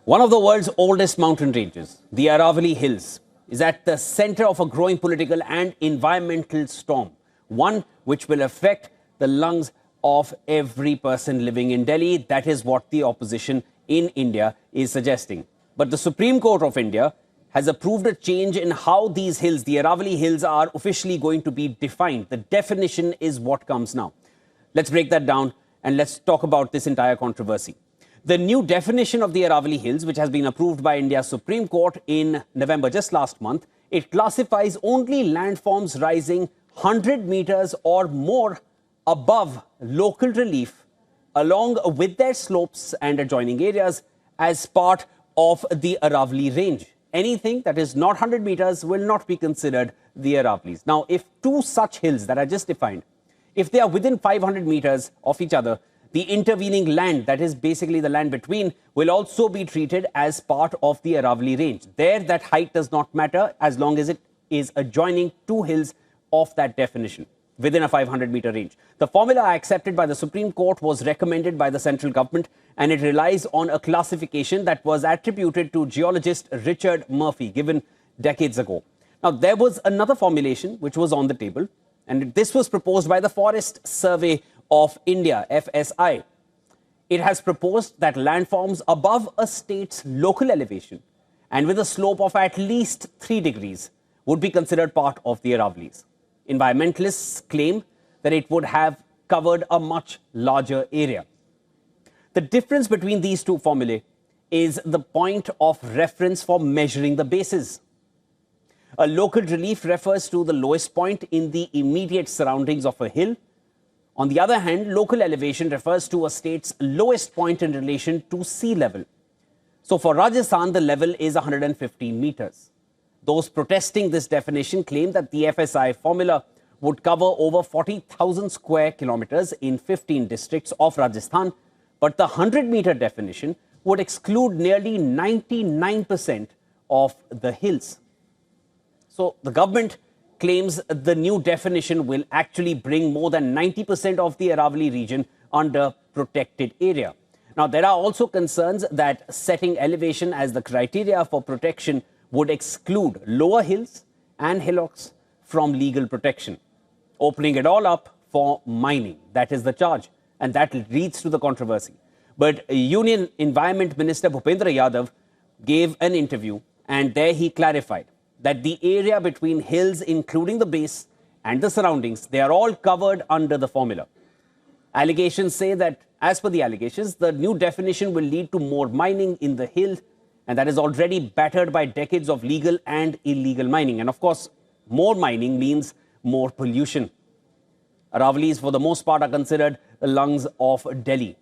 One of the world's oldest mountain ranges, the Aravali Hills, is at the center of a growing political and environmental storm, one which will affect the lungs of every person living in Delhi. That is what the opposition in India is suggesting. But the Supreme Court of India has approved a change in how these hills, the Aravali Hills, are officially going to be defined. The definition is what comes now. Let's break that down and let's talk about this entire controversy. The new definition of the Aravali Hills, which has been approved by India's Supreme Court in November just last month, it classifies only landforms rising 100 meters or more above local relief, along with their slopes and adjoining areas, as part of the Aravali range. Anything that is not 100 meters will not be considered the Aravalis. Now, if two such hills that I just defined, if they are within 500 meters of each other, the intervening land, that is basically the land between, will also be treated as part of the Aravali range. There, that height does not matter as long as it is adjoining two hills of that definition within a 500-meter range. The formula accepted by the Supreme Court was recommended by the central government, and it relies on a classification that was attributed to geologist Richard Murphy, given decades ago. Now, there was another formulation which was on the table, and this was proposed by the Forest Survey of India, FSI. It has proposed that landforms above a state's local elevation and with a slope of at least 3 degrees would be considered part of the Aravalis. Environmentalists claim that it would have covered a much larger area. The difference between these two formulae is the point of reference for measuring the bases. A local relief refers to the lowest point in the immediate surroundings of a hill. On the other hand, local elevation refers to a state's lowest point in relation to sea level. So for Rajasthan, the level is 115 meters. Those protesting this definition claim that the FSI formula would cover over 40,000 square kilometers in 15 districts of Rajasthan, but the 100-meter definition would exclude nearly 99% of the hills. So the government claims the new definition will actually bring more than 90% of the Aravali region under protected area. Now, there are also concerns that setting elevation as the criteria for protection would exclude lower hills and hillocks from legal protection, opening it all up for mining. That is the charge, and that leads to the controversy. But Union Environment Minister Bhupendra Yadav gave an interview, and there he clarified that the area between hills, including the base and the surroundings, they are all covered under the formula. Allegations say that, as per the allegations, the new definition will lead to more mining in the hill, and that is already battered by decades of legal and illegal mining. And of course, more mining means more pollution. Aravalis, for the most part, are considered the lungs of Delhi.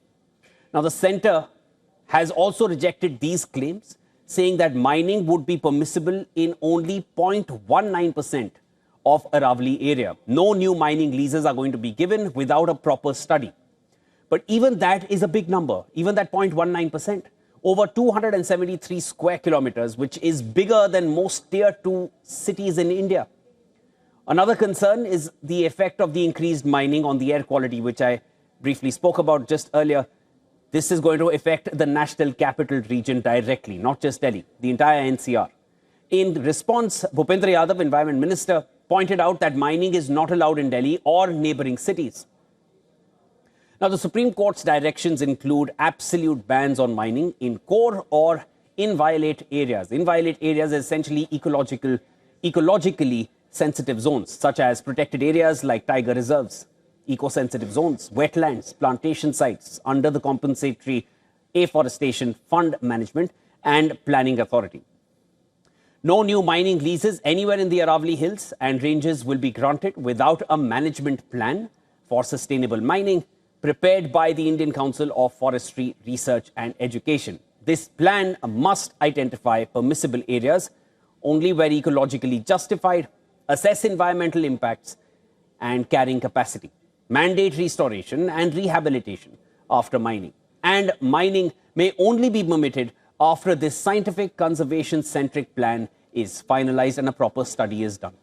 Now, the centre has also rejected these claims, saying that mining would be permissible in only 0.19% of Aravali area. No new mining leases are going to be given without a proper study. But even that is a big number, even that 0.19%. Over 273 square kilometers, which is bigger than most tier 2 cities in India. Another concern is the effect of the increased mining on the air quality, which I briefly spoke about just earlier. This is going to affect the national capital region directly, not just Delhi, the entire NCR. In response, Bhupendra Yadav, Environment Minister, pointed out that mining is not allowed in Delhi or neighboring cities. Now, the Supreme Court's directions include absolute bans on mining in core or inviolate areas. Inviolate areas are essentially ecologically sensitive zones, such as protected areas like tiger reserves, eco-sensitive zones, wetlands, plantation sites under the compensatory afforestation fund management and planning authority. No new mining leases anywhere in the Aravali Hills and ranges will be granted without a management plan for sustainable mining prepared by the Indian Council of Forestry Research and Education. This plan must identify permissible areas only where ecologically justified, assess environmental impacts and carrying capacity, mandate restoration and rehabilitation after mining. And mining may only be permitted after this scientific conservation-centric plan is finalized and a proper study is done.